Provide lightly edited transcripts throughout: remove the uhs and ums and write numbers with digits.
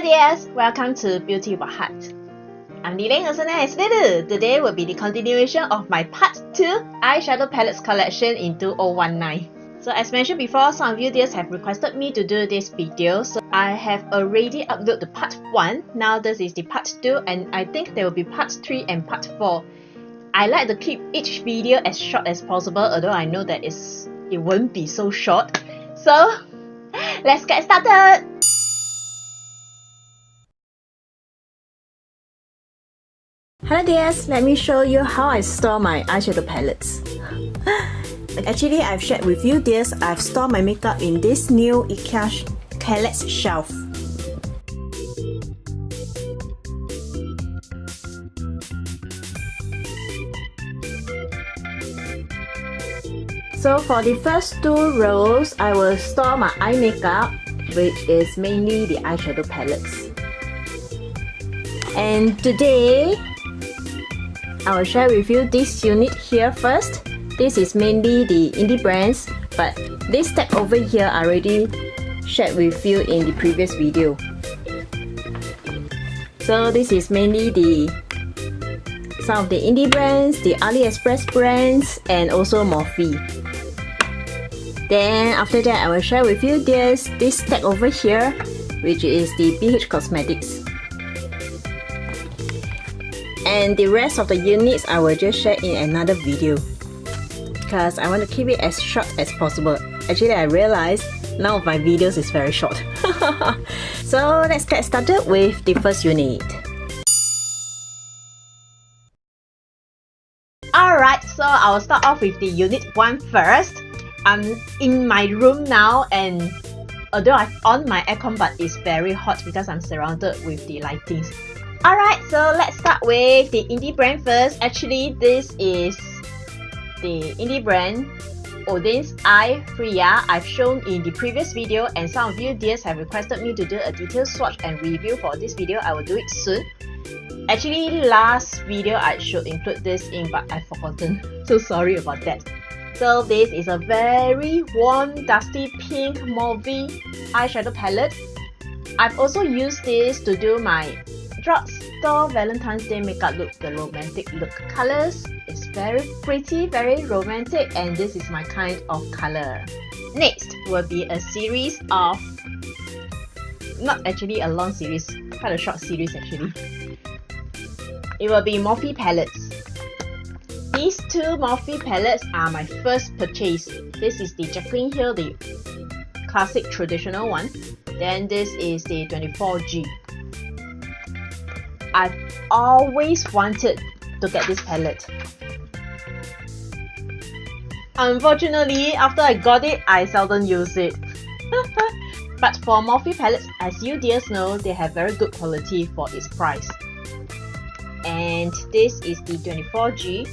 dears, welcome to Beauty by Heart. I'm Leng Heart. Today will be the continuation of my part 2 eyeshadow palettes collection in 2019. So as mentioned before, some of you dears have requested me to do this video, so I have already uploaded the part 1. Now this is the part 2 and I think there will be part 3 and part 4. I like to keep each video as short as possible, although I know that it won't be so short. So let's get started! Hello dears, let me show you how I store my eyeshadow palettes. Actually, I've shared with you dears, I've stored my makeup in this new IKEA palette shelf. So for the first 2 rows, I will store my eye makeup, which is mainly the eyeshadow palettes. And today, I will share with you this unit here first. This is mainly the indie brands, but this step over here I already shared with you in the previous video. So this is mainly some of the indie brands, the AliExpress brands, and also Morphe. Then after that I will share with you this stack over here, which is the BH Cosmetics. And the rest of the units I will just share in another video, because I want to keep it as short as possible. Actually, I realized none of my videos is very short. So let's get started with the first unit. Alright, so I will start off with the unit 1 first. I'm in my room now, and although I've on my aircon, but it's very hot because I'm surrounded with the lightings. Alright, so let's start with the indie brand first. Actually, this is the indie brand Odin's Eye Freya. I've shown in the previous video, and some of you dears have requested me to do a detailed swatch and review for this video. I will do it soon. Actually, last video I should include this in, but I've forgotten. So sorry about that. So this is a very warm, dusty pink mauve eyeshadow palette. I've also used this to do my drugstore Valentine's Day makeup look, the romantic look. Colors is very pretty, very romantic, and this is my kind of color. Next will be a series of, not actually a long series, quite a short series actually. It will be Morphe palettes. These 2 Morphe palettes are my first purchase. This is the Jaclyn Hill, the classic traditional one. Then this is the 24G. I've always wanted to get this palette. Unfortunately, after I got it, I seldom use it. But for Morphe palettes, as you dears know, they have very good quality for its price. And this is the 24G.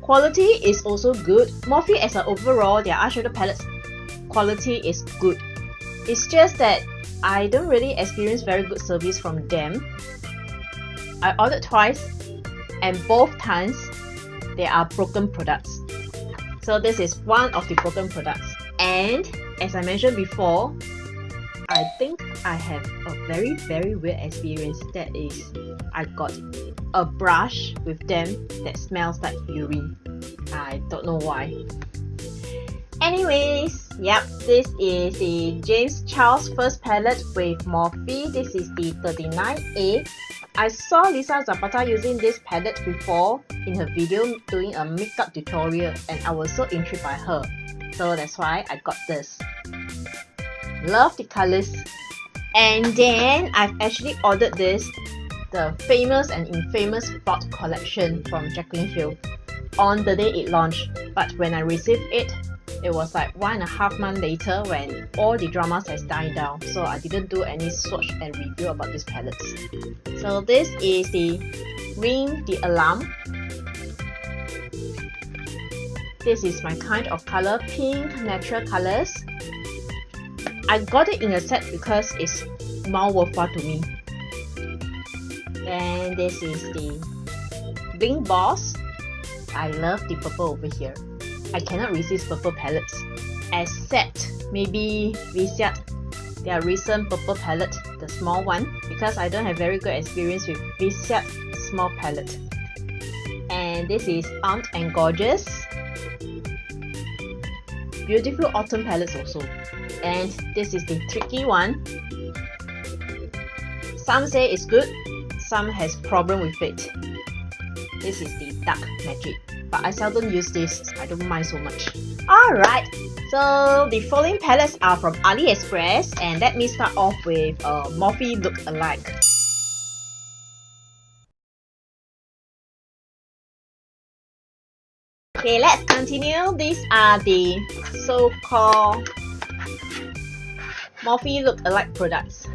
Quality is also good. Morphe as an overall, their eyeshadow palettes quality is good. It's just that I don't really experience very good service from them. I ordered twice, and both times they are broken products. So this is one of the broken products. And as I mentioned before, I think I have a very weird experience. That is, I got a brush with them that smells like urine. I don't know why. Anyways, yep, this is the James Charles first palette with Morphe. This is the 39A. I saw Lisa Zapata using this palette before in her video doing a makeup tutorial, and I was so intrigued by her. So that's why I got this. Love the colors. And then I've actually ordered this, the famous and infamous Bot collection from Jaclyn Hill, on the day it launched. But when I received it, it was like 1.5 months later when all the dramas has died down, so I didn't do any swatch and review about these palettes. So this is the Ring the Alarm. This is my kind of color, pink natural colors. I got it in a set because it's more worthwhile to me. Then this is the Bling Boss. I love the purple over here. I cannot resist purple palettes, except maybe Viseart their recent purple palette, the small one, because I don't have very good experience with this small palette. And this is Aunt and Gorgeous. Beautiful autumn palettes also. And this is the tricky one. Some say it's good, some has problem with it. This is the Dark Magic, but I seldom use this, I don't mind so much. Alright, so the following palettes are from AliExpress, and let me start off with Morphe Look Alike. Okay, let's continue. These are the so-called Morphe Look Alike products.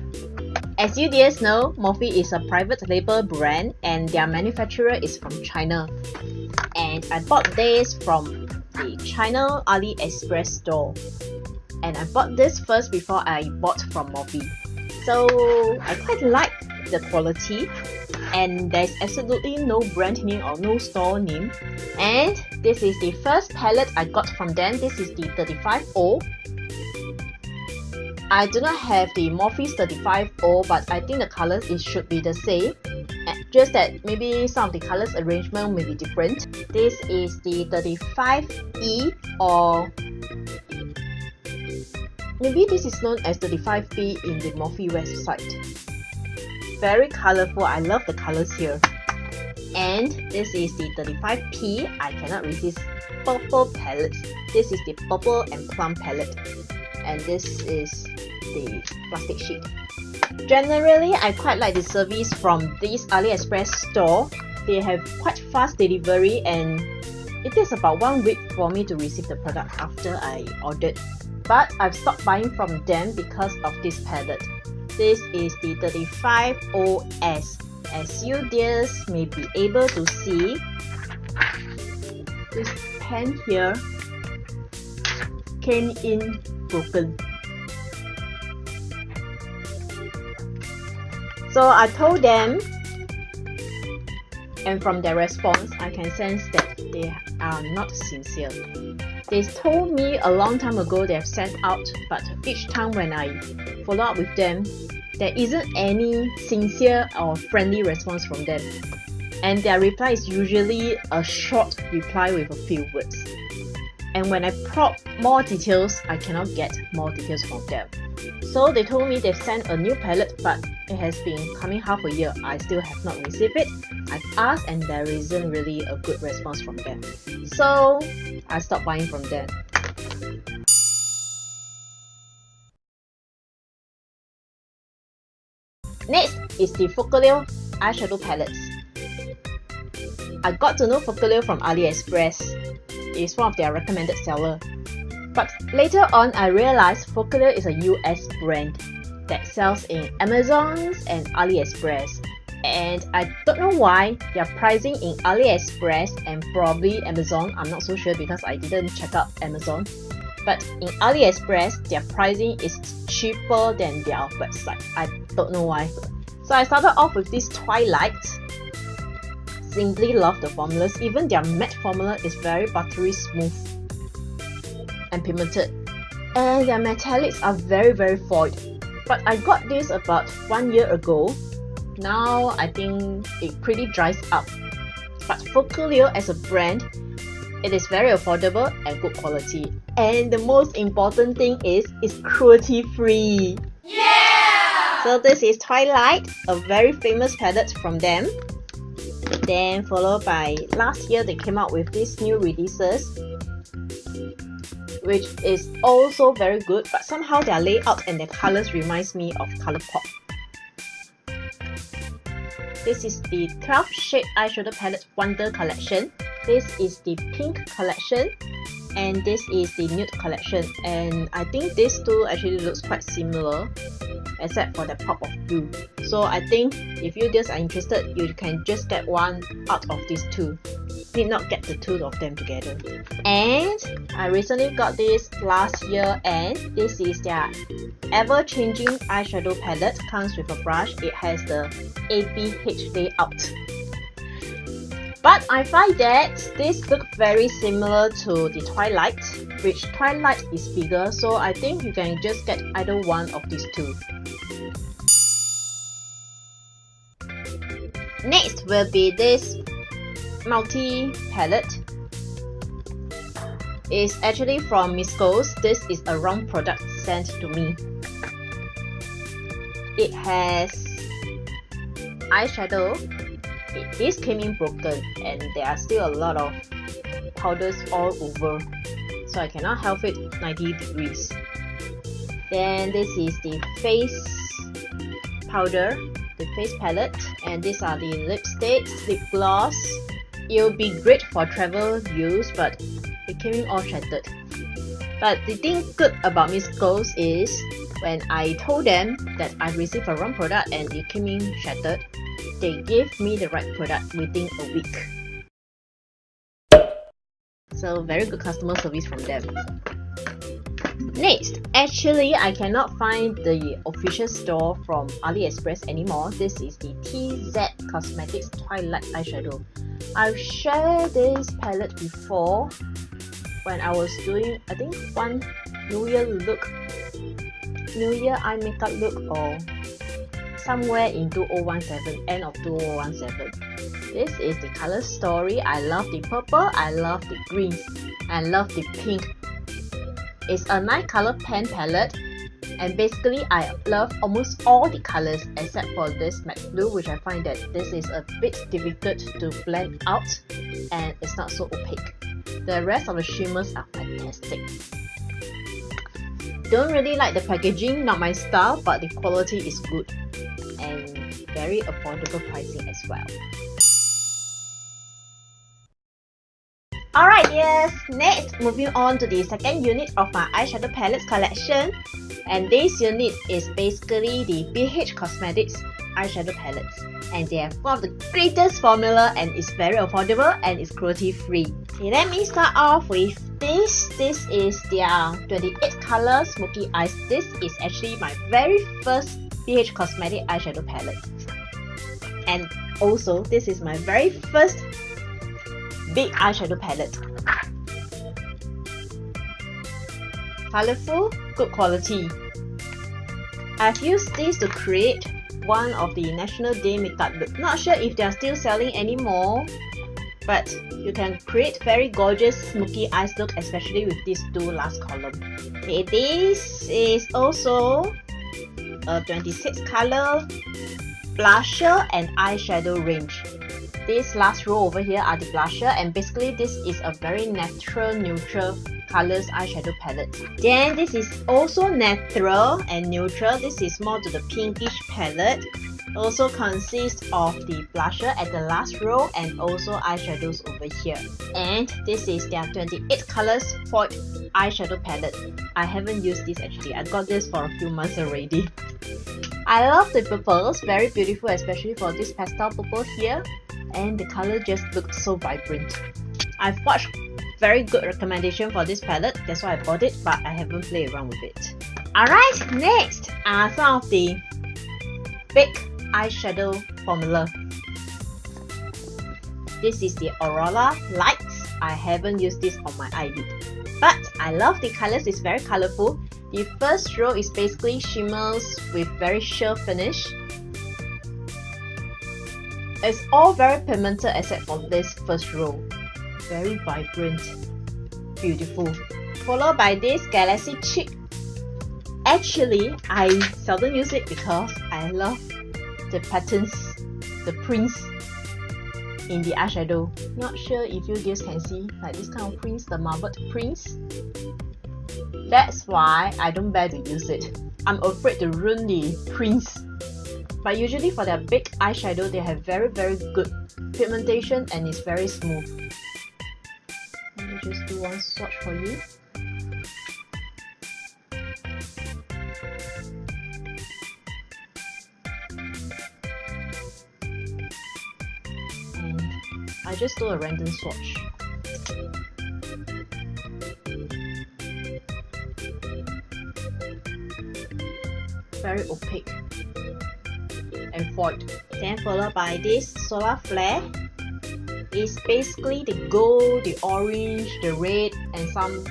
As you dears know, Morphe is a private label brand and their manufacturer is from China. And I bought this from the China AliExpress store. And I bought this first before I bought from Morphe. So I quite like the quality, and there's absolutely no brand name or no store name. And this is the first palette I got from them. This is the 35O. I do not have the Morphe's 35O, but I think the colors should be the same. Just that maybe some of the colors arrangement may be different. This is the 35E, or maybe this is known as 35B in the Morphe website. Very colorful, I love the colors here. And this is the 35P, I cannot resist purple palettes. This is the purple and plum palette. And this is the plastic sheet. Generally, I quite like the service from this AliExpress store. They have quite fast delivery, and it takes about 1 week for me to receive the product after I ordered. But I've stopped buying from them because of this palette. This is the 35OS. As you dears may be able to see, this pen here came in broken. So I told them, and from their response, I can sense that they are not sincere. They told me a long time ago they have sent out, but each time when I follow up with them, there isn't any sincere or friendly response from them. And their reply is usually a short reply with a few words. And when I prod more details, I cannot get more details from them. So they told me they've sent a new palette, but it has been coming half a year. I still have not received it. I've asked and there isn't really a good response from them. So I stopped buying from them. Next is the Focaleo eyeshadow palettes. I got to know Focaleo from AliExpress. It's one of their recommended sellers. But later on, I realized Focaleo is a US brand that sells in Amazon and AliExpress. And I don't know why their pricing in AliExpress and probably Amazon, I'm not so sure because I didn't check out Amazon. But in AliExpress, their pricing is cheaper than their website. I don't know why. So I started off with this Twilight. Simply love the formulas. Even their matte formula is very buttery smooth and pigmented. And their metallics are very foiled. But I got this about 1 year ago. Now I think it pretty dries up. But Focaleo as a brand, it is very affordable and good quality. And the most important thing is it's cruelty free. Yeah! So this is Twilight, a very famous palette from them. Then followed by last year they came out with these new releases, which is also very good, but somehow their layout and their colors reminds me of Colourpop. This is the 12 shade eyeshadow palette Wonder collection. This is the pink collection, and this is the nude collection. And I think these two actually looks quite similar, except for the pop of blue. So I think if you just are interested, you can just get one out of these two. Need not get the two of them together. And I recently got this last year, and this is their ever-changing eyeshadow palette. Comes with a brush. It has the ABH layout. But I find that this looks very similar to the Twilight, which Twilight is bigger, so I think you can just get either one of these two. Next will be this multi palette. It's actually from Misco's. This is a wrong product sent to me. It has eyeshadow. It is came in broken and there are still a lot of powders all over, so I cannot help it 90 degrees. Then this is the face powder, the face palette, and these are the lipsticks, lip gloss. It will be great for travel use, but it came in all shattered. But the thing good about Misco's is when I told them that I received a wrong product and it came in shattered, they gave me the right product within a week. So very good customer service from them. Next, actually I cannot find the official store from AliExpress anymore. This is the TZ Cosmetics Twilight Eyeshadow. I've shared this palette before when I was doing, I think, one New Year eye makeup look, or somewhere in 2017, end of 2017. This is the color story. I love the purple, I love the green, I love the pink. It's a 9-color pan palette, and basically I love almost all the colors except for this matte blue, which I find that this is a bit difficult to blend out and it's not so opaque. The rest of the shimmers are fantastic. Don't really like the packaging, not my style, but the quality is good and very affordable pricing as well. Alright, yes, next moving on to the second unit of my eyeshadow palettes collection, and this unit is basically the BH Cosmetics eyeshadow palettes, and they have one of the greatest formula and it's very affordable and it's cruelty free. Okay, let me start off with this. This is their 28 color smoky eyes. This is actually my very first BH Cosmetic eyeshadow palette, and also this is my very first big eyeshadow palette. Colorful, good quality. I've used this to create one of the National Day makeup look. Not sure if they are still selling anymore, but you can create very gorgeous smoky eyes look, especially with these two last column. Okay, this is also a 26 color blusher and eyeshadow range. This last row over here are the blusher, and basically this is a very natural neutral colors eyeshadow palette. Then this is also natural and neutral. This is more to the pinkish palette. Also consists of the blusher at the last row and also eyeshadows over here. And this is their 28 colors foil eyeshadow palette. I haven't used this actually. I got this for a few months already. I love the purples, very beautiful, especially for this pastel purple here. And the color just looks so vibrant. I've watched very good recommendation for this palette, that's why I bought it, but I haven't played around with it. Alright, next are some of the big eyeshadow formula. This is the Aurora Lights. I haven't used this on my eyelid, but I love the colors, it's very colorful. The first row is basically shimmers with very sheer finish. It's all very pigmented except for this first row. Very vibrant, beautiful. Followed by this Galaxy Chic. Actually, I seldom use it because I love the patterns, the prints in the eyeshadow. Not sure if you guys can see like this kind of prints, the marbled prints. That's why I don't dare to use it. I'm afraid to ruin the prints. But usually for their big eyeshadow, they have very good pigmentation and it's very smooth. Let me just do one swatch for you. And I just do a random swatch. Very opaque and foiled. Then followed by this Solar Flare. It's basically the gold, the orange, the red, and some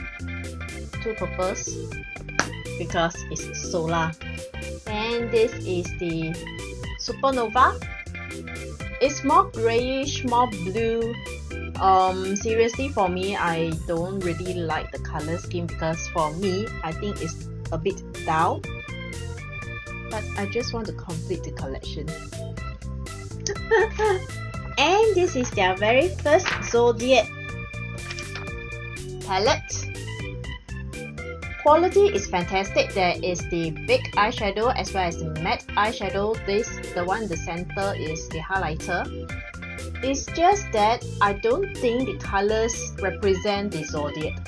two purples because it's solar. And this is the Supernova. It's more grayish, more blue. Seriously, for me, I don't really like the color scheme because for me, I think it's a bit dull. But I just want to complete the collection. And this is their very first Zodiac palette. Quality is fantastic. There is the big eyeshadow as well as the matte eyeshadow. The one in the center is the highlighter. It's just that I don't think the colors represent the Zodiac.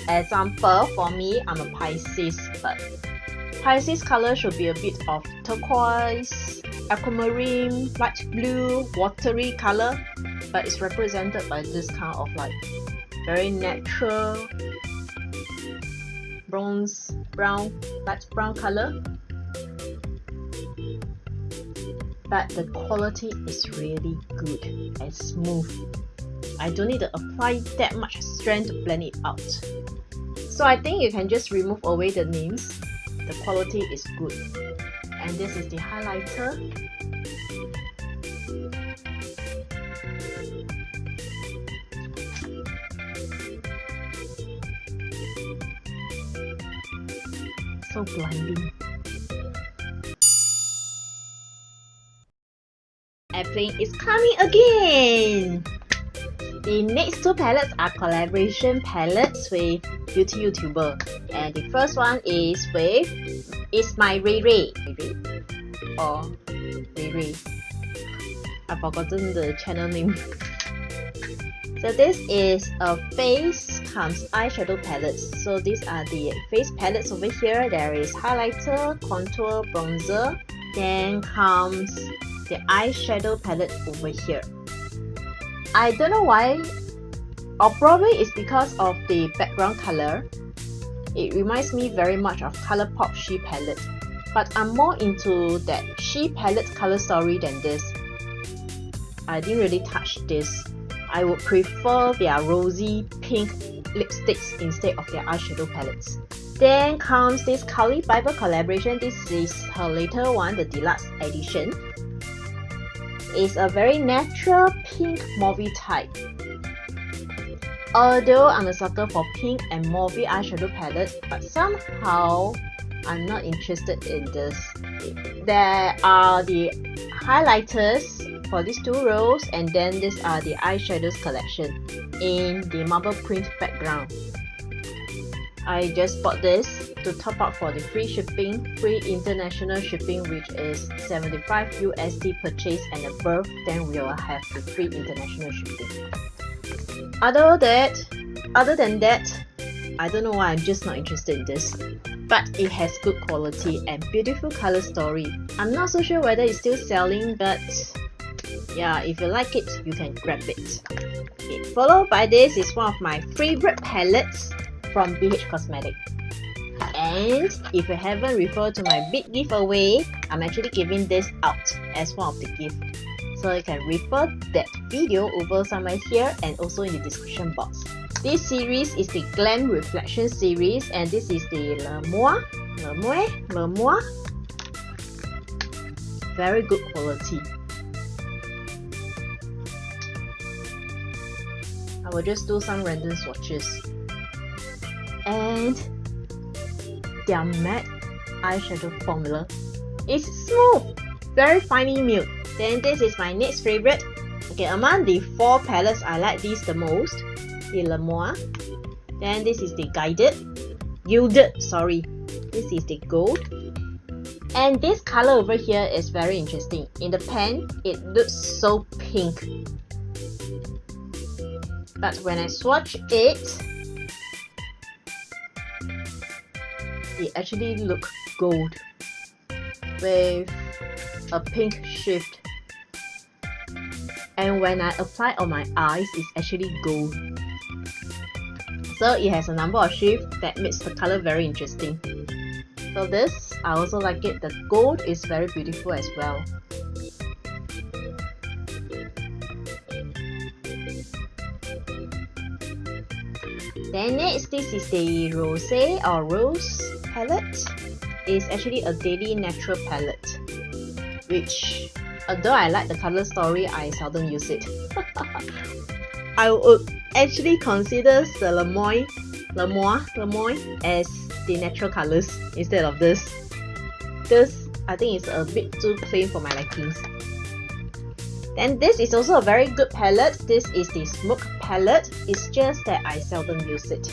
Example, for me, I'm a Pisces, but Pisces color should be a bit of turquoise, aquamarine, light blue, watery color, but it's represented by this kind of like very natural bronze, brown, light brown color. But the quality is really good and smooth. I don't need to apply that much strength to blend it out. So I think you can just remove away the names. The quality is good. And this is the highlighter. So blinding. Affliate is coming again! The next two palettes are collaboration palettes with beauty YouTuber. And the first one is with my Ray Ray. Or Ray Ray. I've forgotten the channel name. So this is a face comes eyeshadow palettes. So these are the face palettes over here. There is highlighter, contour, bronzer. Then comes the eyeshadow palette over here. I don't know why, or probably it's because of the background color. It reminds me very much of Colourpop She palette, but I'm more into that She palette color story than this. I didn't really touch this. I would prefer their rosy pink lipsticks instead of their eyeshadow palettes. Then comes this Kali Bible collaboration. This is her later one, the deluxe edition. It's a very natural pink mauve type. Although I'm a sucker for pink and mauve eyeshadow palette, but somehow I'm not interested in this. There are the highlighters for these two rows, and then these are the eyeshadows collection in the marble print background. I just bought this to top up for the free shipping, free international shipping, which is 75 USD purchase and above, then we will have the free international shipping. Other than that, I don't know why I'm just not interested in this. But it has good quality and beautiful color story. I'm not so sure whether it's still selling, but yeah, if you like it, you can grab it. Okay, followed by this is one of my favorite palettes from BH Cosmetics. And if you haven't referred to my big giveaway, I'm actually giving this out as one of the gifts. So you can refer that video over somewhere here and also in the description box. This series is the Glam Reflection series, and this is the Le Moi. Very good quality. I will just do some random swatches. And their matte eyeshadow formula is smooth, very finely milled. Then this is my next favorite. Okay, among the four palettes, I like these the most. The Le Moi. Then this is the Gilded, sorry. This is the gold. And this color over here is very interesting. In the pan, it looks so pink. But when I swatch it, it actually looks gold with a pink shift. And when I apply on my eyes, it's actually gold. So it has a number of shifts that makes the color very interesting. So this, I also like it. The gold is very beautiful as well. Then next, this is the Rosé or Rose palette. It's actually a daily natural palette, which although I like the color story, I seldom use it. I would actually consider the Lemoy as the natural colors instead of this. This I think it's a bit too plain for my likings. Then this is also a very good palette. This is the Smoke palette. It's just that I seldom use it.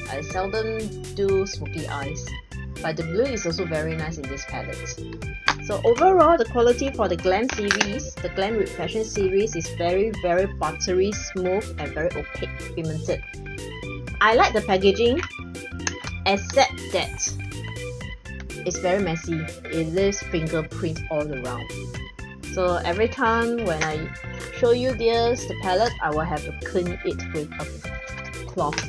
I seldom do smoky eyes. But the blue is also very nice in this palette. So overall, the quality for the Glam series, the Glam Reflection series, is very buttery, smooth and very opaque pigmented. I like the packaging, except that it's very messy. It leaves fingerprint all around. So every time when I show you this, the palette, I will have to clean it with a cloth.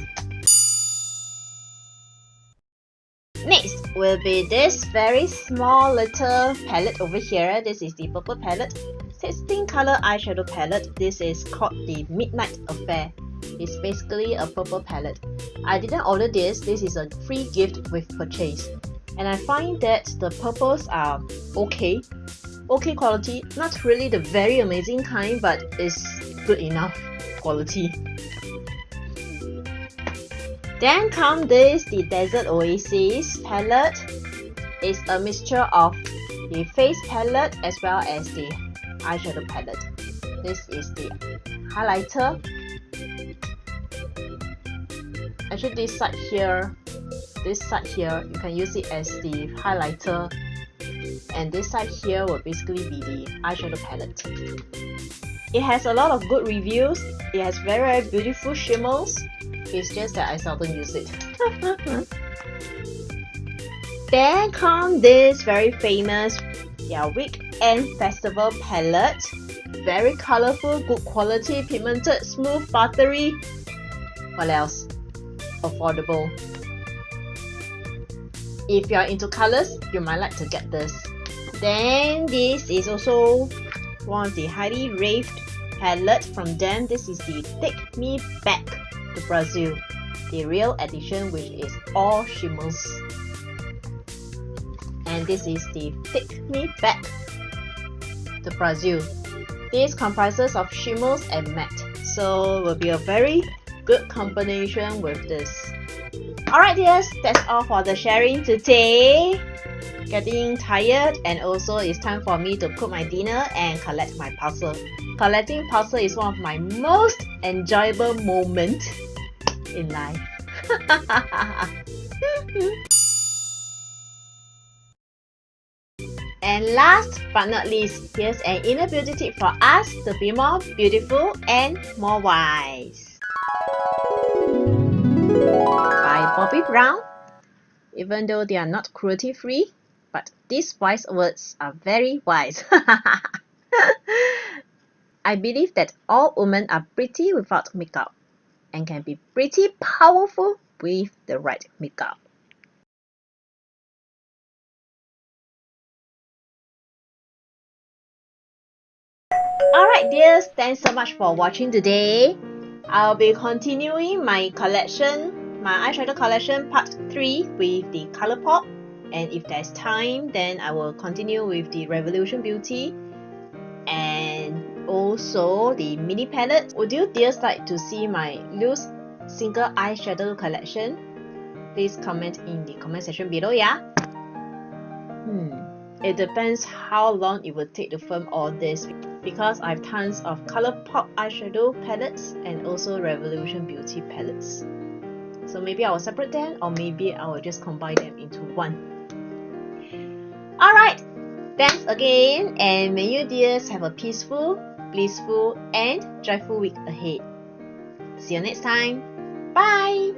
Next will be this very small little palette over here. This is the purple palette, 16 color eyeshadow palette. This is called the Midnight Affair. It's basically a purple palette. I didn't order this. This is a free gift with purchase. And I find that the purples are okay quality, not really the very amazing kind, but it's good enough quality. Then come this, the Desert Oasis palette. It's a mixture of the face palette as well as the eyeshadow palette. This is the highlighter. Actually this side here, you can use it as the highlighter, and this side here will basically be the eyeshadow palette. It has a lot of good reviews. It has very beautiful shimmers. It's just that I seldom use it. Then come this very famous Weekend Festival palette. Very colorful, good quality, pigmented, smooth, buttery. What else? Affordable. If you are into colors, you might like to get this. Then this is also one of the highly raved palettes from them. This is the Take Me Back to Brazil, the real edition, which is all shimmers. And this is the Take Me Back to Brazil. This comprises of shimmers and matte, so will be a very good combination with this. Alright dears, that's all for the sharing today. Getting tired, and also it's time for me to cook my dinner and collect my parcel. Collecting parcel is one of my most enjoyable moments in life. And last but not least, here's an inner beauty tip for us to be more beautiful and more wise. By Bobbi Brown. Even though they are not cruelty free, but these wise words are very wise. I believe that all women are pretty without makeup and can be pretty powerful with the right makeup. Alright dears, thanks so much for watching today. I'll be continuing my collection, my eyeshadow collection part 3 with the Colourpop, and if there's time then I will continue with the Revolution Beauty and also the mini palette. Would you dears like to see my loose single eyeshadow collection? Please comment in the comment section below, yeah? It depends how long it will take to film all this, because I have tons of Colourpop eyeshadow palettes and also Revolution Beauty palettes. So maybe I will separate them, or maybe I will just combine them into one. Alright, thanks again, and may you dears have a peaceful, blissful and joyful week ahead. See you next time. Bye!